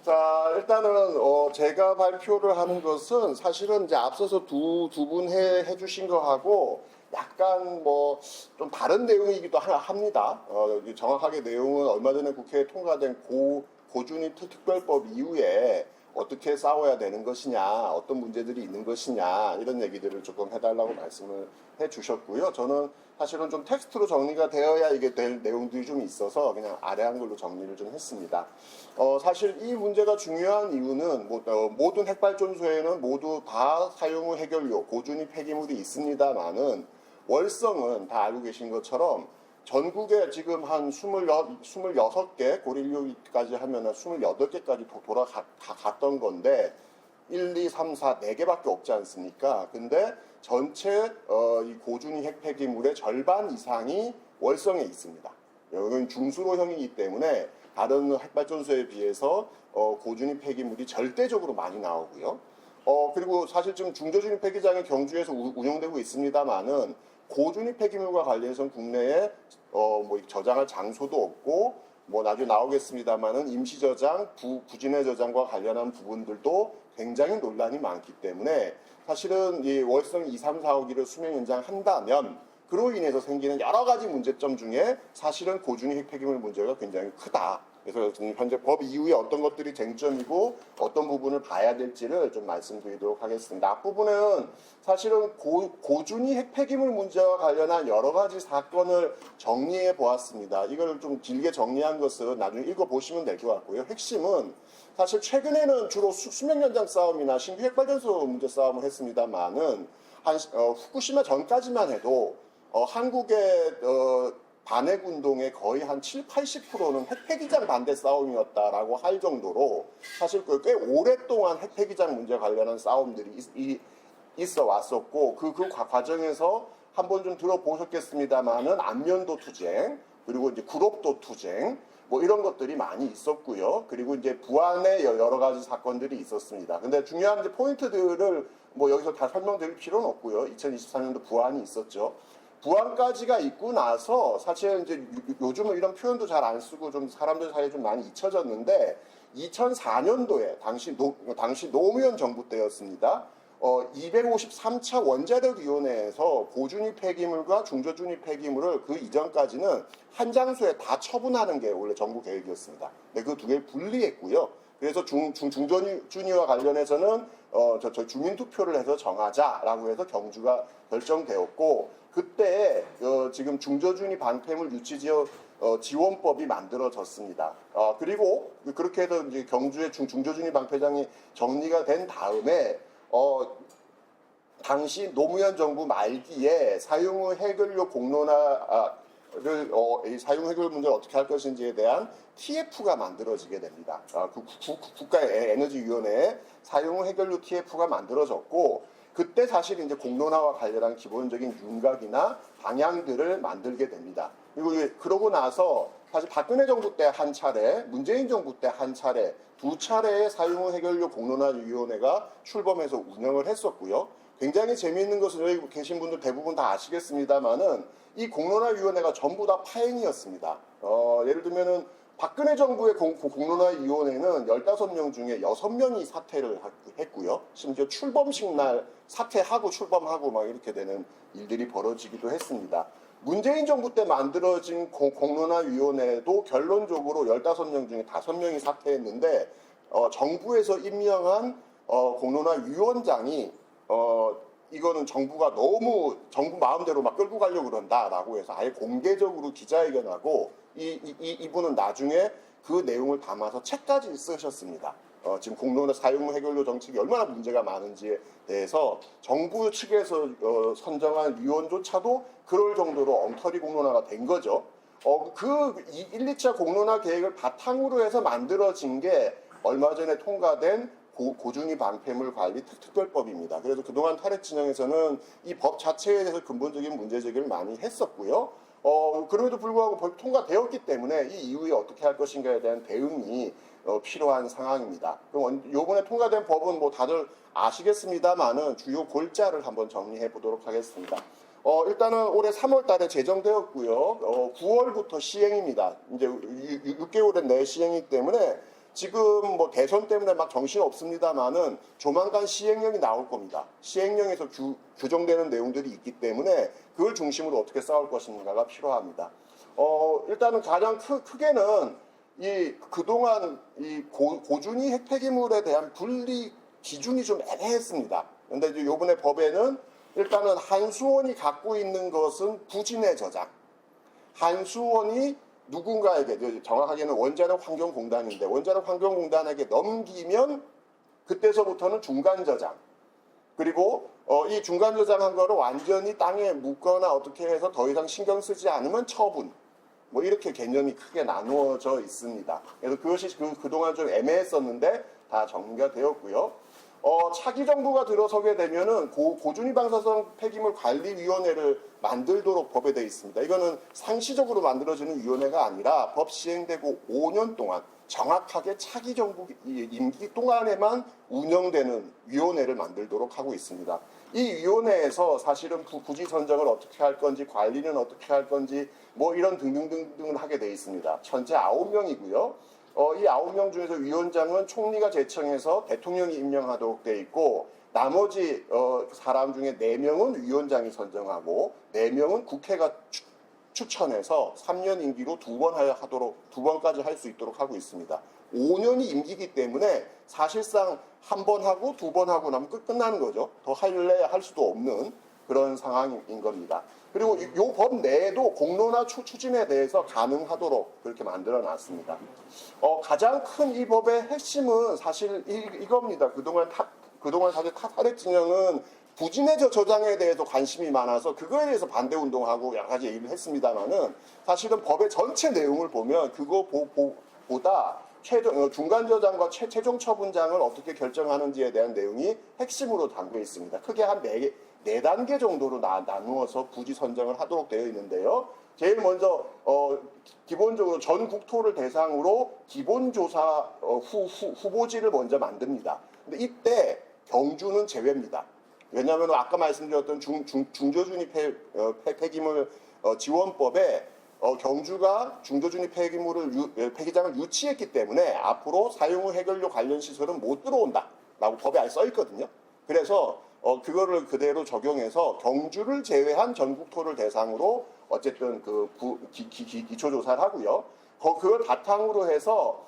자, 일단은 제가 발표를 하는 것은 사실은 이제 앞서서 두 분 해주신 거하고 약간 뭐 좀 다른 내용이기도 합니다. 정확하게 내용은 얼마 전에 국회에 통과된 고준위 특별법 이후에 어떻게 싸워야 되는 것이냐, 어떤 문제들이 있는 것이냐 이런 얘기들을 조금 해달라고 말씀을 해주셨고요. 저는 사실은 좀 텍스트로 정리가 되어야 이게 될 내용들이 좀 있어서 그냥 아래 한글로 정리를 좀 했습니다. 사실 이 문제가 중요한 이유는 모든 핵발전소에는 모두 다 사용 후 해결료, 고준위 폐기물이 있습니다만은 월성은 다 알고 계신 것처럼 전국에 지금 한 26개, 고릴류까지 하면 28개까지 돌아갔던 건데 1, 2, 3, 4, 4개밖에 없지 않습니까? 근데 전체 이 고준위 핵 폐기물의 절반 이상이 월성에 있습니다. 여기는 중수로형이기 때문에 다른 핵발전소에 비해서 고준위 폐기물이 절대적으로 많이 나오고요. 그리고 사실 지금 중저준위 폐기장이 경주에서 운영되고 있습니다만은 고준위 폐기물과 관련해서는 국내에 뭐 저장할 장소도 없고 뭐 나중에 나오겠습니다만은 임시 저장, 부진해 저장과 관련한 부분들도 굉장히 논란이 많기 때문에 사실은 이 월성 2, 3, 4호기를 수명 연장한다면 그로 인해서 생기는 여러 가지 문제점 중에 사실은 고준위 핵 폐기물 문제가 굉장히 크다. 그래서 현재 법 이후에 어떤 것들이 쟁점이고 어떤 부분을 봐야 될지를 좀 말씀드리도록 하겠습니다. 앞부분은 사실은 고준위 핵 폐기물 문제와 관련한 여러 가지 사건을 정리해 보았습니다. 이걸 좀 길게 정리한 것은 나중에 읽어보시면 될 것 같고요. 핵심은 사실 최근에는 주로 수명 연장 싸움이나 신규 핵발전소 문제 싸움을 했습니다만은 후쿠시마 전까지만 해도 한국의 반핵 운동의 거의 한 7, 80%는 핵폐기장 반대 싸움이었다라고 할 정도로 사실 꽤 오랫동안 핵폐기장 문제 관련한 싸움들이 있어 왔었고 그 과정에서 한번 좀 들어보셨겠습니다만은 안면도 투쟁 그리고 이제 구롭도 투쟁 뭐 이런 것들이 많이 있었고요. 그리고 이제 부안의 여러 가지 사건들이 있었습니다. 근데 중요한 이제 포인트들을 뭐 여기서 다 설명드릴 필요는 없고요. 2024년도 부안이 있었죠. 부안까지가 있고 나서 사실 이제 요즘은 이런 표현도 잘 안 쓰고 좀 사람들 사이에 좀 많이 잊혀졌는데 2004년도에 당시 노무현 정부 때였습니다. 253차 원자력위원회에서 고준위 폐기물과 중저준위 폐기물을 그 이전까지는 한 장소에 다 처분하는 게 원래 정부 계획이었습니다. 근데 그 두 개를 분리했고요. 그래서 중저준위와 관련해서는 저희 주민투표를 해서 정하자라고 해서 경주가 결정되었고 그때 지금 중저준위 방패물 유치 지원법이 만들어졌습니다. 그리고 그렇게 해서 이제 경주의 중저준위 방패장이 정리가 된 다음에 당시 노무현 정부 말기에 사용 후 해결료 공론화를 사용 해결 문제를 어떻게 할 것인지에 대한 TF가 만들어지게 됩니다. 국가에너지위원회에 사용 후 해결료 TF가 만들어졌고 그때 사실 이제 공론화와 관련한 기본적인 윤곽이나 방향들을 만들게 됩니다. 그리고 그러고 나서 사실 박근혜 정부 때 한 차례, 문재인 정부 때 한 차례, 두 차례의 사용 후 해결료 공론화위원회가 출범해서 운영을 했었고요. 굉장히 재미있는 것은 여기 계신 분들 대부분 다 아시겠습니다만은 이 공론화위원회가 전부 다 파행이었습니다. 예를 들면은 박근혜 정부의 공론화위원회는 15명 중에 6명이 사퇴를 했고요. 심지어 출범식 날 사퇴하고 출범하고 막 이렇게 되는 일들이 벌어지기도 했습니다. 문재인 정부 때 만들어진 공론화위원회도 결론적으로 15명 중에 5명이 사퇴했는데 정부에서 임명한 공론화위원장이 이거는 정부가 너무 정부 마음대로 막 끌고 가려고 그런다라고 해서 아예 공개적으로 기자회견하고 이분은 나중에 그 내용을 담아서 책까지 쓰셨습니다. 지금 공론화 사용 후 해결료 정책이 얼마나 문제가 많은지에 대해서 정부 측에서 선정한 위원조차도 그럴 정도로 엉터리 공론화가 된 거죠. 그 1, 2차 공론화 계획을 바탕으로 해서 만들어진 게 얼마 전에 통과된 고준위 방패물 관리 특별법입니다. 그래서 그동안 탈핵 진영에서는 이 법 자체에 대해서 근본적인 문제 제기를 많이 했었고요. 그럼에도 불구하고 법이 통과되었기 때문에 이 이후에 어떻게 할 것인가에 대한 대응이 필요한 상황입니다. 그럼 이번에 통과된 법은 뭐 다들 아시겠습니다만은 주요 골자를 한번 정리해 보도록 하겠습니다. 일단은 올해 3월 달에 제정되었고요. 9월부터 시행입니다. 이제 6개월의 내 시행이기 때문에 지금 뭐 대선 때문에 막 정신 없습니다만은 조만간 시행령이 나올 겁니다. 시행령에서 규정되는 내용들이 있기 때문에 그걸 중심으로 어떻게 싸울 것인가가 필요합니다. 일단은 가장 크게는 이 그동안 이 고준위 핵폐기물에 대한 분리 기준이 좀 애매했습니다. 그런데 이제 요번에 법에는 일단은 한수원이 갖고 있는 것은 부진의 저장. 한수원이 누군가에게, 정확하게는 원자력 환경공단인데 원자력 환경공단에게 넘기면 그때서부터는 중간 저장. 그리고 이 중간 저장한 거를 완전히 땅에 묻거나 어떻게 해서 더 이상 신경 쓰지 않으면 처분. 뭐 이렇게 개념이 크게 나누어져 있습니다. 그래서 그것이 그동안 좀 애매했었는데 다 정리가 되었고요. 차기 정부가 들어서게 되면은 고준위 방사성 폐기물 관리위원회를 만들도록 법에 되어 있습니다. 이거는 상시적으로 만들어지는 위원회가 아니라 법 시행되고 5년 동안 정확하게 차기 정부 임기 동안에만 운영되는 위원회를 만들도록 하고 있습니다. 이 위원회에서 사실은 부지 선정을 어떻게 할 건지, 관리는 어떻게 할 건지, 뭐 이런 등등등등을 하게 되어 있습니다. 전체 9명이고요. 이 9명 중에서 위원장은 총리가 제청해서 대통령이 임명하도록 되어 있고, 나머지 사람 중에 4명은 위원장이 선정하고 4명은 국회가 추천해서 3년 임기로 2번까지 할 수 있도록 하고 있습니다. 5년이 임기이기 때문에 사실상 한 번 하고 2번 하고 나면 끝나는 거죠. 더 할래 할 수도 없는 그런 상황인 겁니다. 그리고 이 법 내에도 공론화 추진에 대해서 가능하도록 그렇게 만들어 놨습니다. 가장 큰 이 법의 핵심은 사실 이겁니다. 그동안 사실 타사렛 진영은 부진의 저장에 대해서 관심이 많아서 그거에 대해서 반대 운동하고 여러 가지 얘기를 했습니다만은 사실은 법의 전체 내용을 보면 그거보다 중간 저장과 최종 처분장을 어떻게 결정하는지에 대한 내용이 핵심으로 담겨 있습니다. 크게 한 4단계 정도로 나누어서 부지 선정을 하도록 되어 있는데요. 제일 먼저 기본적으로 전 국토를 대상으로 기본조사 후보지를 먼저 만듭니다. 근데 이때 경주는 제외입니다. 왜냐하면 아까 말씀드렸던 중저준위 폐기물 지원법에 경주가 중저준위 폐기장을 유치했기 때문에 앞으로 사용 후 해결료 관련 시설은 못 들어온다라고 법에 아예 써 있거든요. 그래서 그거를 그대로 적용해서 경주를 제외한 전국토를 대상으로 어쨌든 기초조사를 하고요. 그걸 바탕으로 해서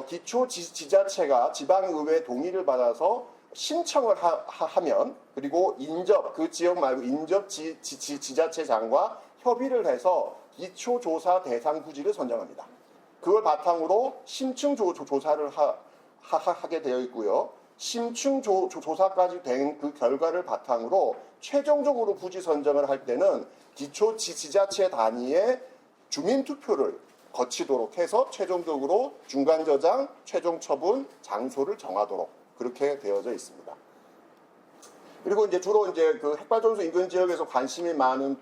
기초지자체가 지방의회 동의를 받아서 신청을 하면, 그리고 그 지역 말고 인접 지자체장과 협의를 해서 기초조사 대상 부지를 선정합니다. 그걸 바탕으로 심층 조사를 하게 되어 있고요. 심층 조사까지 된 그 결과를 바탕으로 최종적으로 부지 선정을 할 때는 기초 지자체 단위의 주민투표를 거치도록 해서 최종적으로 중간 저장, 최종 처분 장소를 정하도록 그렇게 되어져 있습니다. 그리고 이제 주로 이제 그 핵발전소 인근 지역에서 관심이 많은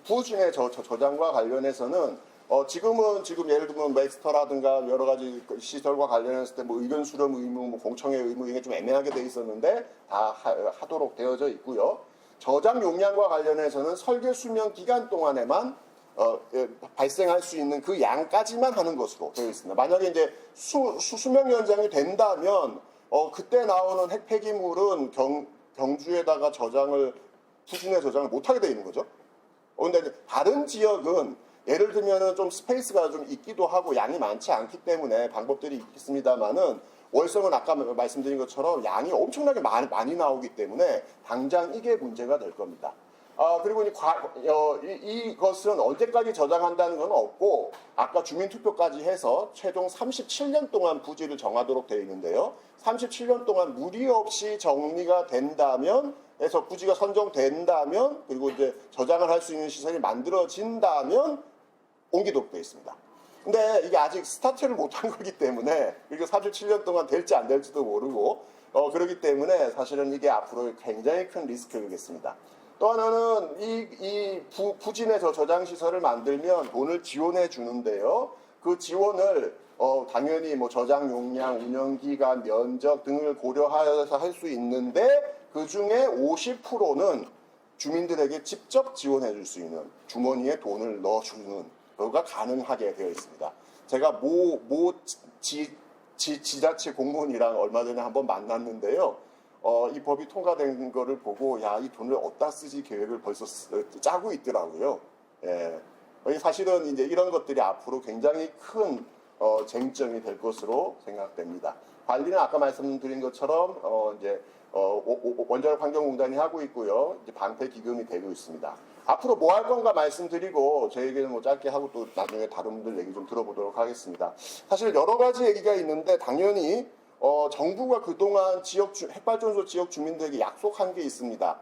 부진의 저장과 관련해서는 지금 예를 들면 맥스터라든가 여러 가지 시설과 관련했을 때 뭐 의견 수렴 의무, 뭐 공청회 의무 이게 좀 애매하게 돼 있었는데 다 하도록 되어져 있고요. 저장 용량과 관련해서는 설계 수명 기간 동안에만 발생할 수 있는 그 양까지만 하는 것으로 되어 있습니다. 만약에 이제 수명 연장이 된다면 그때 나오는 핵 폐기물은 경주에다가 부진의 저장을 못하게 되어 있는 거죠. 그런데 다른 지역은 예를 들면은 좀 스페이스가 좀 있기도 하고 양이 많지 않기 때문에 방법들이 있겠습니다만은 월성은 아까 말씀드린 것처럼 양이 엄청나게 많이 나오기 때문에 당장 이게 문제가 될 겁니다. 그리고 이것은 언제까지 저장한다는 건 없고 아까 주민투표까지 해서 최종 37년 동안 부지를 정하도록 되어 있는데요. 37년 동안 무리 없이 정리가 된다면 해서 부지가 선정된다면 그리고 이제 저장을 할 수 있는 시설이 만들어진다면 옮기도록 되어 있습니다. 근데 이게 아직 스타트를 못한 거기 때문에 그리고 37년 동안 될지 안 될지도 모르고 그렇기 때문에 사실은 이게 앞으로 굉장히 큰 리스크이겠습니다. 또 하나는 이 부진의 저장 시설을 만들면 돈을 지원해 주는데요. 그 지원을 당연히 뭐 저장 용량, 운영 기간, 면적 등을 고려하여서 할 수 있는데 그 중에 50%는 주민들에게 직접 지원해 줄 수 있는 주머니에 돈을 넣어주는 거가 가능하게 되어 있습니다. 제가 지자체 공무원이랑 얼마 전에 한번 만났는데요. 이 법이 통과된 거를 보고 야, 이 돈을 어디다 쓰지 계획을 벌써 짜고 있더라고요. 예. 사실은 이제 이런 것들이 앞으로 굉장히 큰 쟁점이 될 것으로 생각됩니다. 관리는 아까 말씀드린 것처럼 이제 원자력 환경공단이 하고 있고요. 이제 방패 기금이 되고 있습니다. 앞으로 뭐 할 건가 말씀드리고 제 얘기는 뭐 짧게 하고 또 나중에 다른 분들 얘기 좀 들어보도록 하겠습니다. 사실 여러 가지 얘기가 있는데 당연히 정부가 그동안 핵발전소 지역 주민들에게 약속한 게 있습니다.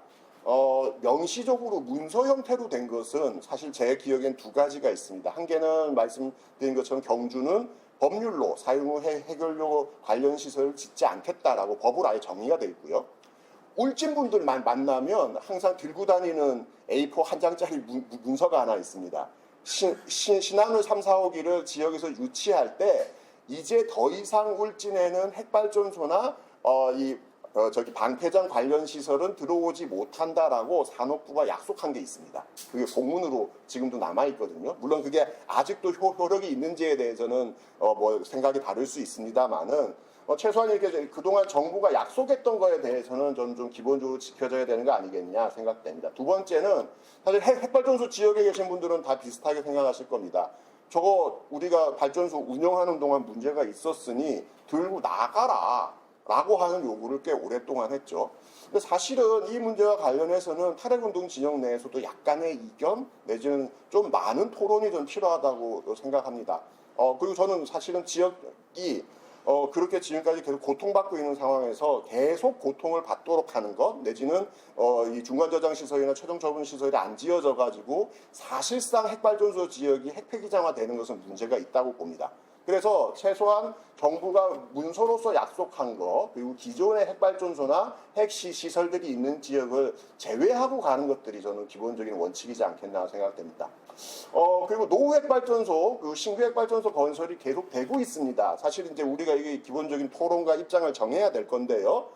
명시적으로 문서 형태로 된 것은 사실 제 기억엔 두 가지가 있습니다. 한 개는 말씀드린 것처럼 경주는 법률로 사용 후 해결료 관련 시설을 짓지 않겠다라고 법으로 아예 정의가 되어 있고요. 울진분들만 만나면 항상 들고 다니는 A4 한 장짜리 문서가 하나 있습니다. 신한울 3, 4호기를 지역에서 유치할 때 이제 더 이상 울진에는 핵발전소나 저기 방패장 관련 시설은 들어오지 못한다라고 산업부가 약속한 게 있습니다. 그게 공문으로 지금도 남아 있거든요. 물론 그게 아직도 효력이 있는지에 대해서는 뭐 생각이 다를 수 있습니다만은 최소한 이렇게 그동안 정부가 약속했던 거에 대해서는 저는 좀 기본적으로 지켜져야 되는 거 아니겠냐 생각됩니다. 두 번째는 사실 핵발전소 지역에 계신 분들은 다 비슷하게 생각하실 겁니다. 저거 우리가 발전소 운영하는 동안 문제가 있었으니 들고 나가라 라고 하는 요구를 꽤 오랫동안 했죠. 근데 사실은 이 문제와 관련해서는 탈핵운동 진영 내에서도 약간의 이견 내지는 좀 많은 토론이 좀 필요하다고 생각합니다. 그리고 저는 사실은 지역이 그렇게 지금까지 계속 고통받고 있는 상황에서 계속 고통을 받도록 하는 것 내지는 이 중간저장시설이나 최종처분시설이 안 지어져 가지고 사실상 핵발전소 지역이 핵폐기장화 되는 것은 문제가 있다고 봅니다. 그래서 최소한 정부가 문서로서 약속한 거 그리고 기존의 핵발전소나 핵시설들이 있는 지역을 제외하고 가는 것들이 저는 기본적인 원칙이지 않겠나 생각됩니다. 그리고 노후 핵발전소, 그 신규 핵발전소 건설이 계속 되고 있습니다. 사실 이제 우리가 이게 기본적인 토론과 입장을 정해야 될 건데요.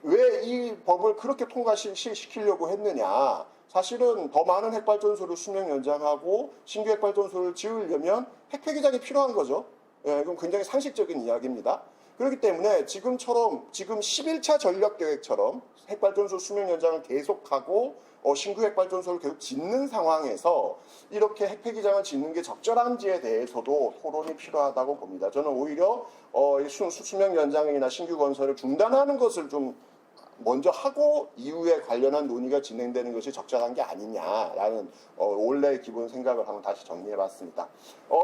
왜 이 법을 그렇게 통과시키려고 했느냐. 사실은 더 많은 핵발전소를 수명 연장하고 신규 핵발전소를 지으려면 핵폐기장이 필요한 거죠. 예, 그럼 굉장히 상식적인 이야기입니다. 그렇기 때문에 지금 11차 전력계획처럼 핵발전소 수명 연장을 계속하고 신규 핵발전소를 계속 짓는 상황에서 이렇게 핵폐기장을 짓는 게 적절한지에 대해서도 토론이 필요하다고 봅니다. 저는 오히려 수명 연장이나 신규 건설을 중단하는 것을 좀 먼저 하고 이후에 관련한 논의가 진행되는 것이 적절한 게 아니냐라는 원래의 기본 생각을 한번 다시 정리해봤습니다.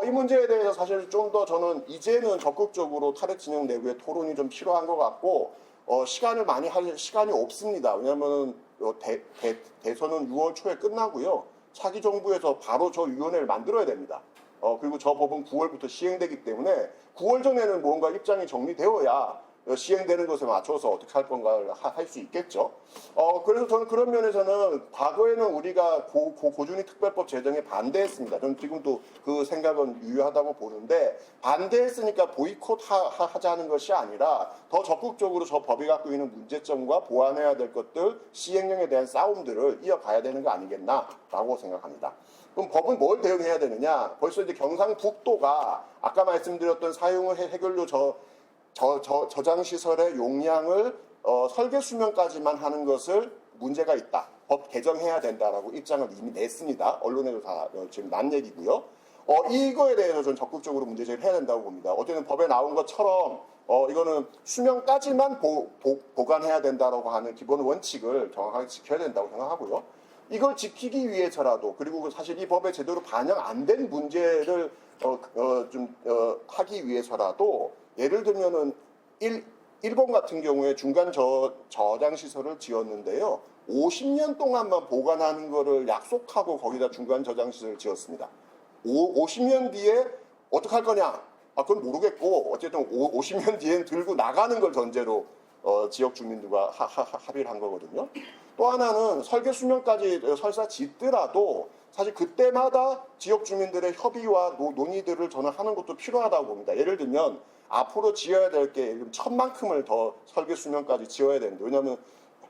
이 문제에 대해서 사실 좀 더 저는 이제는 적극적으로 탈핵 진영 내부의 토론이 좀 필요한 것 같고 시간을 많이 할 시간이 없습니다. 왜냐하면 대선은 6월 초에 끝나고요. 차기 정부에서 바로 저 위원회를 만들어야 됩니다. 그리고 저 법은 9월부터 시행되기 때문에 9월 전에는 뭔가 입장이 정리되어야 시행되는 것에 맞춰서 어떻게 할 건가를 할 수 있겠죠. 그래서 저는 그런 면에서는 과거에는 우리가 고준위 특별법 제정에 반대했습니다. 저는 지금도 그 생각은 유효하다고 보는데 반대했으니까 보이콧 하자는 것이 아니라 더 적극적으로 저 법이 갖고 있는 문제점과 보완해야 될 것들, 시행령에 대한 싸움들을 이어가야 되는 거 아니겠나라고 생각합니다. 그럼 법은 뭘 대응해야 되느냐? 벌써 이제 경상북도가 아까 말씀드렸던 사용을 해결료 저장시설의 용량을 설계 수명까지만 하는 것을 문제가 있다. 법 개정해야 된다라고 입장을 이미 냈습니다. 언론에도 다 지금 난 얘기고요. 이거에 대해서 좀 적극적으로 문제제기를 해야 된다고 봅니다. 어쨌든 법에 나온 것처럼 이거는 수명까지만 보관해야 된다라고 하는 기본 원칙을 정확하게 지켜야 된다고 생각하고요. 이걸 지키기 위해서라도 그리고 사실 이 법에 제대로 반영 안 된 문제를 하기 위해서라도 예를 들면은 일본 같은 경우에 중간 저장 시설을 지었는데요. 50년 동안만 보관하는 거를 약속하고 거기다 중간 저장 시설을 지었습니다. 50년 뒤에 어떻게 할 거냐? 그건 모르겠고 어쨌든 50년 뒤엔 들고 나가는 걸 전제로 지역 주민들과 합의를 한 거거든요. 또 하나는 설계 수명까지 설사 짓더라도 사실 그때마다 지역 주민들의 협의와 논의들을 저는 하는 것도 필요하다고 봅니다. 예를 들면 앞으로 지어야 될 게 1000만큼을 더 설계 수명까지 지어야 되는데 왜냐하면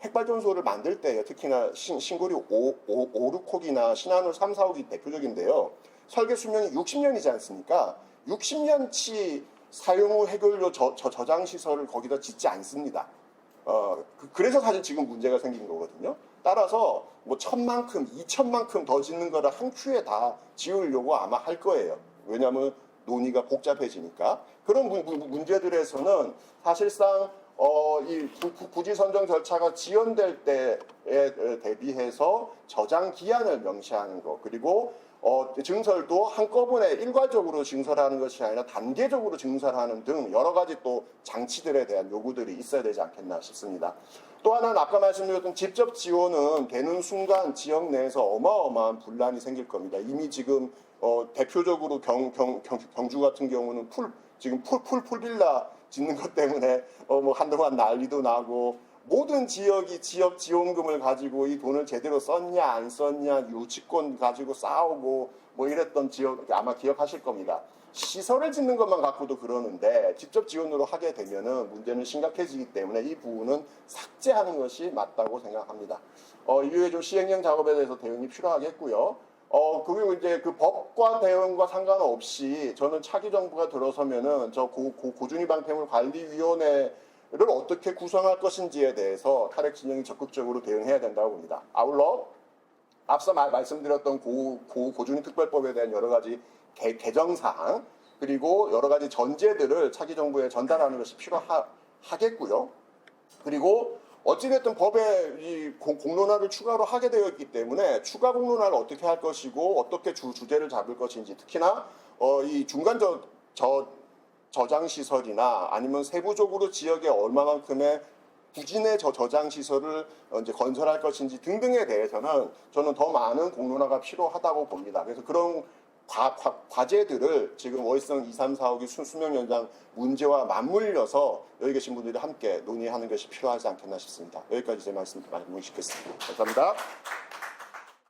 핵발전소를 만들 때 특히나 신고리 5,6호기나 신한울 3, 4호기 대표적인데요. 설계 수명이 60년이지 않습니까? 60년치 사용 후 해결료 저장 시설을 거기다 짓지 않습니다. 그래서 사실 지금 문제가 생긴 거거든요. 따라서 뭐 1000만큼, 2000만큼 더 짓는 거를 한 큐에 다 지으려고 아마 할 거예요. 왜냐하면 논의가 복잡해지니까. 그런 문제들에서는 사실상 이 부지 선정 절차가 지연될 때에 대비해서 저장 기한을 명시하는 것, 그리고 증설도 한꺼번에 일괄적으로 증설하는 것이 아니라 단계적으로 증설하는 등 여러 가지 또 장치들에 대한 요구들이 있어야 되지 않겠나 싶습니다. 또 하나는 아까 말씀드렸던 직접 지원은 되는 순간 지역 내에서 어마어마한 분란이 생길 겁니다. 이미 지금 대표적으로 경주 같은 경우는 지금 풀빌라 짓는 것 때문에 뭐 한동안 난리도 나고, 모든 지역이 지역 지원금을 가지고 이 돈을 제대로 썼냐 안 썼냐 유치권 가지고 싸우고 뭐 이랬던 지역 아마 기억하실 겁니다. 시설을 짓는 것만 갖고도 그러는데 직접 지원으로 하게 되면은 문제는 심각해지기 때문에 이 부분은 삭제하는 것이 맞다고 생각합니다. 이후에 좀 시행령 작업에 대해서 대응이 필요하겠고요. 그리고 이제 그 법과 대응과 상관없이 저는 차기 정부가 들어서면은 저 고준위 방패물 관리위원회를 어떻게 구성할 것인지에 대해서 탈핵 진영이 적극적으로 대응해야 된다고 봅니다. 아울러 앞서 말씀드렸던 고준위 특별법에 대한 여러 가지 개정 사항, 그리고 여러 가지 전제들을 차기 정부에 전달하는 것이 필요하겠고요. 그리고 어찌됐든 법에 이 공론화를 추가로 하게 되어 있기 때문에 추가 공론화를 어떻게 할 것이고 어떻게 주제를 잡을 것인지, 특히나 이 중간 저장 시설이나 아니면 세부적으로 지역에 얼마만큼의 부진의 저장 시설을 이제 건설할 것인지 등등에 대해서는 저는 더 많은 공론화가 필요하다고 봅니다. 그래서 그런 과제들을 지금 월성 2, 3, 4호기 수명 연장 문제와 맞물려서 여기 계신 분들이 함께 논의하는 것이 필요하지 않겠나 싶습니다. 여기까지 제 말씀 마무리짓겠습니다. 감사합니다.